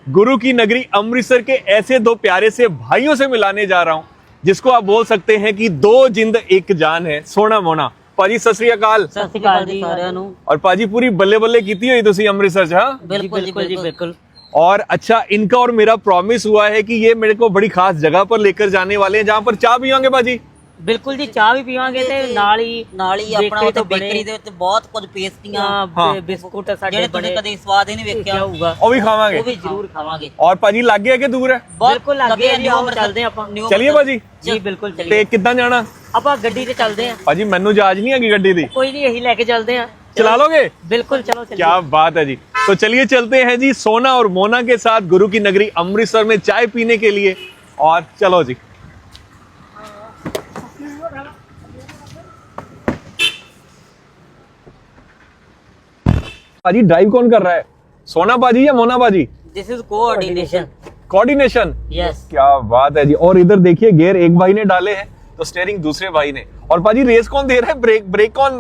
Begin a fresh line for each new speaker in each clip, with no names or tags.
गुरु की नगरी अमृतसर के ऐसे दो प्यारे से भाइयों से मिलाने जा रहा हूं जिसको आप बोल सकते हैं कि दो जिंद एक जान है। सोना मोना ਭਾਜੀ ਸਤਿ ਸ੍ਰੀ ਅਕਾਲ।
ਸਤਿ ਸ੍ਰੀ ਅਕਾਲ ਜੀ ਸਾਰਿਆਂ ਨੂੰ।
और ਭਾਜੀ पूरी बल्ले बल्ले ਕੀਤੀ ਹੋਈ ਤੁਸੀਂ अमृतसर च। हाँ
बिल्कुल जी बिल्कुल।
और अच्छा, इनका और मेरा प्रॉमिस हुआ है कि ये मेरे को बड़ी खास जगह पर लेकर जाने वाले हैं जहां पर चाय पियोगे भाजी।
ਬਿਲਕੁਲ ਜੀ, ਚਾਹ ਵੀ ਪੀਵਾਂਗੇ ਤੇ ਨਾਲ ਹੀ
ਆਪਣਾ ਉੱਤੇ ਬੇਕਰੀ ਦੇ ਉੱਤੇ ਬਹੁਤ ਕੁਝ ਪੇਸਟੀਆਂ
ਬਿਸਕੁਟ ਸਾਡੇ
ਜਿਹੜੇ ਤੁਸੀਂ ਕਦੇ ਸਵਾਦ ਹੀ ਨਹੀਂ ਵੇਖਿਆ
ਹੋਊਗਾ,
ਉਹ ਵੀ ਖਾਵਾਂਗੇ।
ਉਹ ਵੀ ਜ਼ਰੂਰ ਖਾਵਾਂਗੇ।
और ਭਾਜੀ ਲੱਗੇ ਹੈ ਕਿ ਦੂਰ ਹੈ?
ਬਿਲਕੁਲ ਲੱਗੇ ਜੀ, ਆਓ ਚੱਲਦੇ ਆਪਾਂ।
ਚਲਿਏ ਭਾਜੀ।
ਜੀ ਬਿਲकुल
ਤੇ
ਚਲਿਏ।
ਕਿੱਦਾਂ ਜਾਣਾ?
ਆਪਾਂ ਗੱਡੀ ਤੇ ਚੱਲਦੇ ਆਂ।
ਭਾਜੀ ਮੈਨੂੰ ਜਾਜ नहीं है ਗੱਡੀ ਦੀ।
ਕੋਈ नहीं, यही लेके चलते हैं।
चला लोगे?
बिल्कुल चलो चलिए।
क्या बात है जी। तो चलिए चलते हैं जी सोना और मोना के साथ गुरु की नगरी अमृतसर में चाय पीने के लिए। और चलो जी। भाजी ड्राइव कौन कर रहा है, सोना बाजी या मोना बाजी?
This is coordination.
Coordination,
yes.
क्या बात है जी। और इधर देखिए गियर एक भाई ने डाले हैं तो स्टीयरिंग दूसरे भाई ने। और भाजी रेस कौन दे रहा है, ब्रेक कौन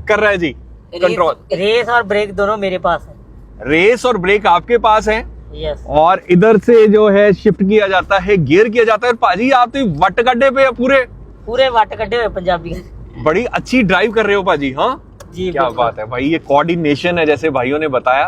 कर रहा है जी? कंट्रोल।
रेस और ब्रेक दोनों मेरे पास है।
रेस और ब्रेक आपके पास है।
यस।
और इधर से जो है शिफ्ट किया जाता है, गियर किया जाता है। भाजी आप तो वट गड्ढे पे
पूरे वट कड्ढे हुए पंजाबी।
बड़ी अच्छी ड्राइव कर रहे हो भाजी। हाँ
जी,
क्या बात है भाई। ये कोऑर्डिनेशन है, जैसे भाइयों ने बताया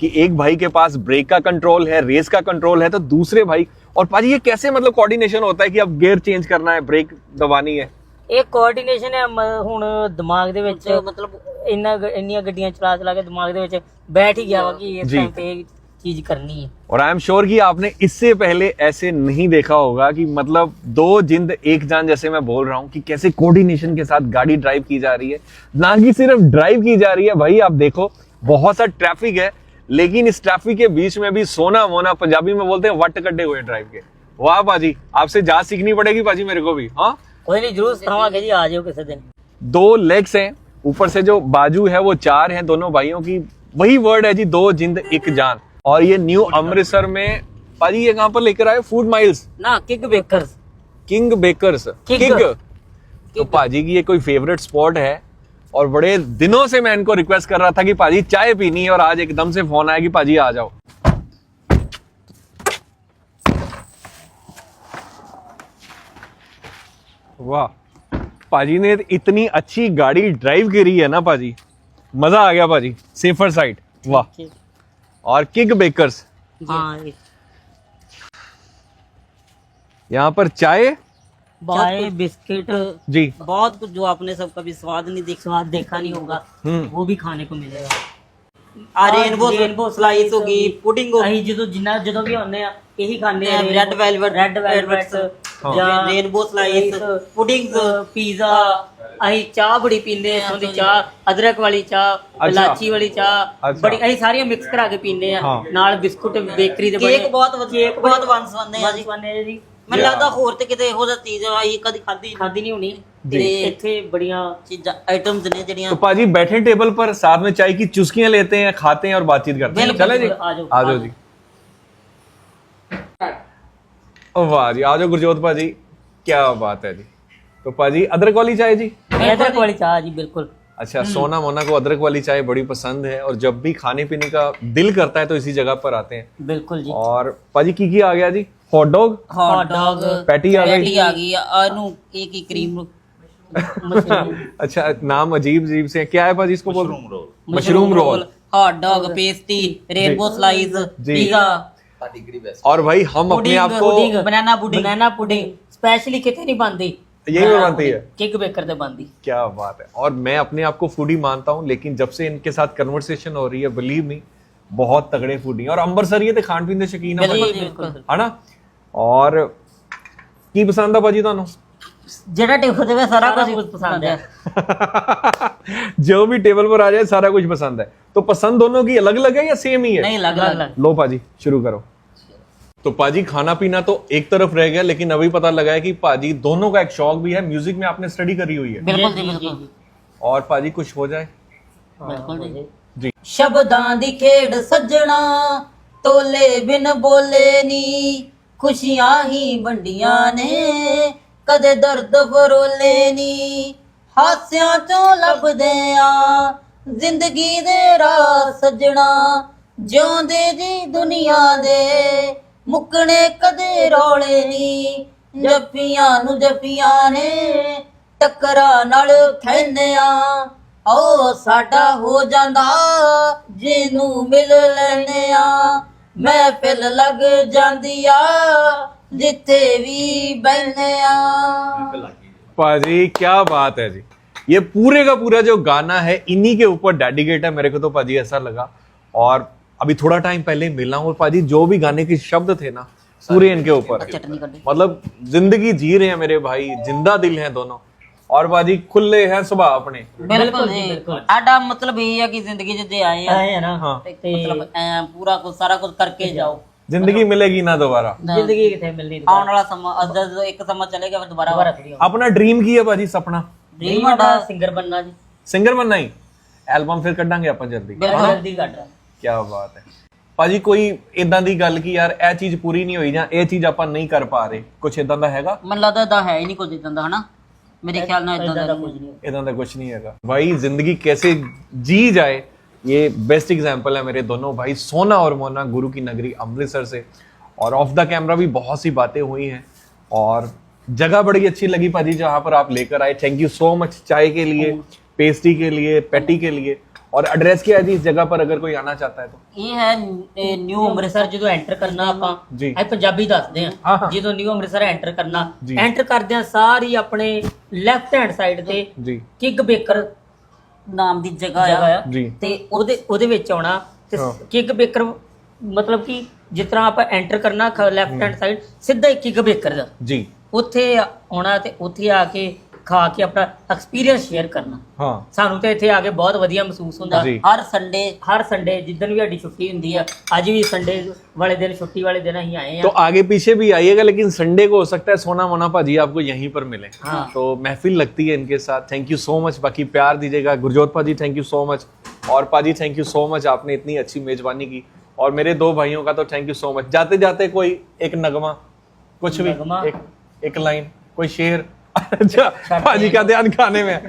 कि एक भाई के पास ब्रेक का कंट्रोल है, रेस का कंट्रोल है, तो दूसरे भाई। और भाजी ये कैसे मतलब कोऑर्डिनेशन होता है कि अब गियर चेंज करना है, ब्रेक दबानी है?
ਇਹ ਕੋਆਰਡੀਨੇਸ਼ਨ ਹੈ। ਹੁਣ ਦਿਮਾਗ ਦੇ ਵਿੱਚ ਮਤਲਬ ਇੰਨੀਆਂ ਗੱਡੀਆਂ ਚਲਾ ਕੇ ਦਿਮਾਗ ਦੇ ਵਿੱਚ ਬੈਠ ਹੀ ਗਿਆ ਵਾ ਕਿ ਇਸ ਟਾਈਮ ਤੇ ਇਹ चीज करनी है।
और आई एम श्योर कि आपने इससे पहले ऐसे नहीं देखा होगा कि मतलब दो जिंद एक जान, जैसे मैं बोल रहा हूं कि कैसे कोऑर्डिनेशन के साथ गाड़ी ड्राइव की जा रही है। ना कि सिर्फ ड्राइव की जा रही है भाई, आप देखो बहुत सा ट्रैफिक है, लेकिन इस ट्रैफिक के बीच में भी सोना मोना, पंजाबी में बोलते हैं, वट कड्डे हुए ड्राइव के। वाह बाजी, आपसे जांच सीखनी पड़ेगी बाजी मेरे को भी। हाँ
कोई नहीं, जरूर सिखावांगे जी, आ जाओ किसी दिन।
दो लेग्स हैं, ऊपर से जो बाजू है वो चार हैं दोनों भाइयों की। वही वर्ड है जी, दो जिंद एक जान। और ये न्यू अमृतसर में पाजी ये कहां पर लेकर आए? फूड माइल्स
ना, king bakers.
King bakers, king. तो पाजी की ये कोई फेवरेट स्पॉट है और बड़े दिनों से मैं इनको रिक्वेस्ट कर रहा था कि पाजी चाय पीनी है, और आज एकदम से फोन आया कि पाजी आ जाओ। वाह, पाजी ने इतनी अच्छी गाड़ी ड्राइव करी है ना पाजी, मजा आ गया पाजी। सेफर साइड, वाह। और किंग बेकर्स,
हाँ,
यहाँ पर चाय
बिस्किट
जी,
बहुत कुछ जो आपने सब कभी स्वाद
देखा नहीं होगा, वो भी खाने को मिलेगा।
रेनबो स्लाइस होगी, पुडिंग होगी।
ਜਦੋਂ ਵੀ ਆਉਂਦੇ ਆ ਇਹੀ ਖਾਂਦੇ ਆ।
रेड वेलवेट
ਜਾਂ
रेनबो स्लाइस, पुडिंग,
ਪੀਜ਼ਾ। ਅਸੀਂ ਚਾਹ ਬੜੀ ਪੀਂਦੇ ਆ, ਇੱਥੋਂ ਦੀ ਚਾਹ, ਅਦਰਕ ਵਾਲੀ ਚਾਹ, ਇਲਾਚੀ ਵਾਲੀ ਚਾਹ, ਬੜੀ ਅਸੀਂ ਸਾਰੀਆਂ ਮਿਕਸ ਕਰਾ ਕੇ ਪੀਂਦੇ ਆ। ਨਾਲ ਬਿਸਕੁਟ ਬੇਕਰੀ ਦੇ
ਕੇਕ ਬਹੁਤ ਵੰਸਵੰਦੇ ਆ ਜੀ। ਮੈਨੂੰ ਲੱਗਦਾ ਹੋਰ ਤੇ ਕਿਤੇ ਇਹੋ ਜਿਹੀ ਚੀਜ਼ ਆਈ ਕਦੀ ਖਾਦੀ ਨਹੀਂ ਹੋਣੀ।
ਤੇ ਇੱਥੇ ਬੜੀਆਂ
चीज़ आइटम्स ने जड़ियां।
तो पाजी बैठे टेबल पर, साथ में चाय की चुस्कियां लेते हैं, खाते हैं और बातचीत करते हैं। चले जी, आ जाओ जी। ओ वाह जी, आ जाओ गुरजोत पाजी, क्या बात है जी। तो पाजी अदरक वाली चाय जी?
अदरक वाली चाय जी, बिल्कुल।
अच्छा, सोना मोना को अदरक वाली चाय बड़ी पसंद है, और जब भी खाने पीने का दिल करता है तो इसी जगह पर आते हैं।
बिल्कुल जी।
और पाजी की आ गया जी? हॉट डॉग, पैटी आ गई,
और एक ही क्रीम।
अच्छा, नाम अजीब से क्या है पाजी इसको? बोल mushroom roll,
hot dog, pastry, rainbow slice, pizza.
और भाई हम अपने आप को
बनाना पुडिंग
स्पेशली कितने नहीं बनती,
यही में बनती है,
किंग बेकर से बनती।
क्या बात है। और मैं अपने आप को फूडी मानता हूँ, लेकिन जब से इनके साथ कन्वर्सेशन हो रही है, बिलीव मी, बहुत तगड़े फूडी। और अंबरसरिये ते खान पीन दे शकीन है ना। और की पसंद है भाजी ਤੁਹਾਨੂੰ?
ਜਿਹੜਾ ਟੇਬਲ ਤੇ ਸਾਰਾ ਕੁਝ ਪਸੰਦ है।
जो भी टेबल पर आ जाए सारा कुछ पसंद है। तो पसंद दोनों की अलग अलग है या सेम ही है?
नहीं, अलग।
लो पाजी शुरू करो। तो पाजी खाना पीना तो एक तरफ रह गया, लेकिन अभी पता लगा है कि पाजी दोनों का एक शौक भी है, म्यूजिक में आपने स्टडी करी हुई है।
बिल्कुल।
और पाजी कुछ हो जाए जी।
शब्दां दी खेड़ सज्जणा, तोले बिन बोले नी, खुशियां ही वंडियां ने, कदे दर्द फरोले नी, हास्यां चों लभदे आ जिंदगी दे राह सज्जणा, ਜਿਉਂਦੇ ਜੀ ਦੁਨੀਆ ਦੇ ਮੁੱਕਣੇ ਕਦੇ ਰੌਲੇ ਨੀ ਜੱਫੀਆਂ ਨੂੰ ਜੱਫੀਆਂ ਨੇ ਟੱਕਰਾਂ ਨਾਲ ਥੈਨਿਆ ਓ ਸਾਡਾ ਹੋ ਜਾਂਦਾ ਜਿਹਨੂੰ ਮਿਲ ਲੈਨੇ ਆ महफिल लग जांदी आ जिथे भी बहने आ।
पाजी क्या बात है जी, ये पूरे का पूरा जो गाना है इन्हीं के ऊपर डेडिकेट है। मेरे को तो पाजी ऐसा लगा, और अभी थोड़ा टाइम पहले मिला हूँ और पाजी जो भी गाने के शब्द थे ना पूरे इनके ऊपर, मतलब जिंदगी जी रहे हैं मेरे भाई, जिंदा दिल हैं दोनों, और बाजी खुले हैं सुबह अपने।
बिल्कुल जी, आडा मतलब ये है कि जिंदगी जे आए हैं
ना,
हाँ।
मतलब पूरा कुछ सारा कुछ करके जाओ,
जिंदगी मिलेगी ना दोबारा,
जिंदगी किथे मिलनी
आने वाला समा एक समा चलेगा फिर दोबारा
अपना ड्रीम की है बाजी, सपना
ड्रीम आडा सिंगर बनना जी,
सिंगर बनना ही। एल्बम फिर कटांगे अपन जल्दी,
जल्दी कट रहा।
क्या बात है ਭਾਜੀ, ਕੋਈ ਇਦਾਂ ਦੀ ਗੱਲ ਕਿ ਯਾਰ ਇਹ ਚੀਜ਼ ਪੂਰੀ ਨਹੀਂ ਹੋਈ ਜਾਂ ਇਹ ਚੀਜ਼ ਆਪਾਂ ਨਹੀਂ ਕਰ ਪਾ ਰਹੇ, ਕੁਝ ਇਦਾਂ ਦਾ ਹੈਗਾ?
ਮੈਨੂੰ ਲੱਗਦਾ ਦਾ ਹੈ ਹੀ ਨਹੀਂ ਕੁਝ ਇਦਾਂ ਦਾ, ਹਨਾ मेरे ख्याल में इतना कुछ नहीं,
इतना तो कुछ नहीं है भाई। जिंदगी कैसे जी जाए ये बेस्ट एग्जांपल है मेरे दोनों भाई सोना और मोना, गुरु की नगरी अमृतसर से। और ऑफ द कैमरा भी बहुत सी बातें हुई हैं और जगह बड़ी अच्छी लगी पाजी जहाँ पर आप लेकर आए। थैंक यू सो मच चाय के लिए, पेस्ट्री के लिए, पैटी के लिए। और एड्रेस क्या है जी इस जगह पर अगर कोई आना चाहता है तो?
ये है न्यू
ਅੰਮ੍ਰਿਤਸਰ ਜਦੋਂ ਐਂਟਰ ਕਰਨਾ ਆਪਾਂ
ਜੀ,
ਅਸੀਂ ਪੰਜਾਬੀ ਦੱਸਦੇ
ਹਾਂ,
ਆ,
ਹਾਂ।
ਜਦੋਂ ਨਿਊ ਅੰਮ੍ਰਿਤਸਰ ਐਂਟਰ ਕਰਨਾ,
ਜੀ।
ਐਂਟਰ ਕਰਦਿਆਂ ਸਾਰੀ ਆਪਣੇ ਲੈਫਟ ਹੈਂਡ ਸਾਈਡ ਤੇ
जी,
ਕਿਗ ਬੇਕਰ
नाम दी जगह
ਜਗ੍ਹਾ
आ
ਆ
जी,
ਤੇ ਉਹਦੇ ਵਿੱਚ ਆਉਣਾ ਤੇ
ਹਾਂ।
ਕਿਗ ਬੇਕਰ ਮਤਲਬ ਕਿ ਜਿਸ ਤਰ੍ਹਾਂ ਆਪਾਂ ਐਂਟਰ ਕਰਨਾ ਲੈਫਟ ਹੈਂਡ ਸਾਈਡ ਸਿੱਧਾ ਹੀ ਕਿਗ ਬੇਕਰ ਦਾ,
जी,
ਉੱਥੇ ਆਉਣਾ ਤੇ ਉੱਥੇ ਆ ਕੇ ਖਾ ਕੇ ਆਪਣਾ ਐਕਸਪੀਰੀਅੰਸ ਸ਼ੇਅਰ ਕਰਨਾ।
हाँ
ਸਾਨੂੰ ਤੇ ਇੱਥੇ ਆ ਕੇ ਬਹੁਤ ਵਧੀਆ ਮਹਿਸੂਸ ਹੁੰਦਾ।
जी।
हर
संडे जिद्दन भी साडी छुट्टी हुंदी है, अज भी संडे वाले दिन छुट्टी वाले दिन ਅਸੀਂ आए
तो
हैं।
आगे पीछे भी आइएगा, लेकिन संडे को हो सकता है सोना मोना पाजी आपको यहीं पर मिले।
हाँ।
तो महफिल लगती है इनके साथ। थैंक यू सो मच, बाकी प्यार दीजिएगा। गुरजोत पाजी थैंक यू सो मच, और पाजी थैंक यू सो मच, आपने इतनी अच्छी मेजबानी की। और मेरे दो भाइयों का तो थैंक यू सो मच। जाते जाते कोई एक नगमा, कुछ भी
नगमा।
एक लाइन, कोई शेर। अच्छा पाजी का ध्यान खाने में है।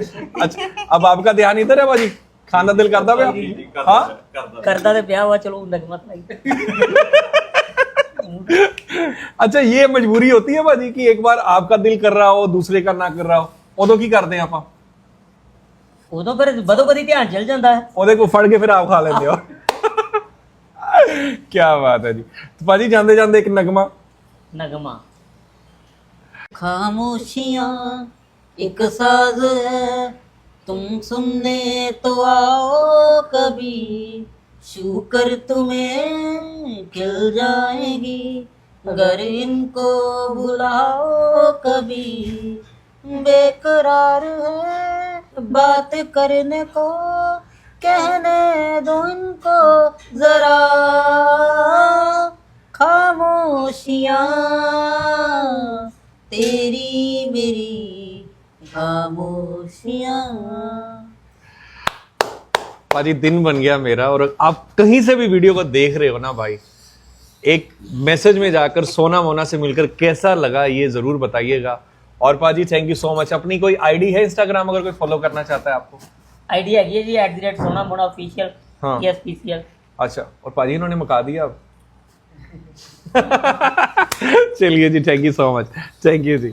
अच्छा अब आपका ध्यान इधर है पाजी, खाना दिल करता पिया? हाँ
करदा ते पिया हुआ, चलो नगमा लाई।
अच्छा ये मजबूरी होती है पाजी कि एक बार आपका दिल कर रहा हो दूसरे का ना कर रहा हो, उदों की करते हैं आप?
ਉਦੋਂ ਫਿਰ ਬਦੋ ਬਦੀ ਧਿਆਨ ਚਲ ਜਾਂਦਾ ਹੈ,
ਉਹਦੇ को फड़ के फिर आप खा लेते हो। क्या बात है जी। तो पाजी जाते जाते एक नगमा।
ਨਗਮਾ।
खामोशियां एक साज है, तुम सुनने तो आओ कभी, शुक्र तुम्हें खिल जाएगी अगर इनको बुलाओ कभी, बेकरार है बात करने को, कहने दो इनको जरा, खामोशियां तेरी मेरी खामोशियां।
पाजी दिन बन गया मेरा, और आप कहीं से भी वीडियो को देख रहे हो ना भाई, एक मैसेज में जाकर सोना मोना से मिलकर कैसा लगा ये जरूर बताइएगा। और पाजी थैंक यू सो मच। अपनी कोई आईडी है इंस्टाग्राम अगर कोई फॉलो करना चाहता है आपको?
आईडी है जी @सोना मोना ऑफिशियल,
हाँ।
PSPCL।
अच्छा, और पाजी इन्होंने मुका दिया अब। चलिए जी, thank you so much, thank you ji.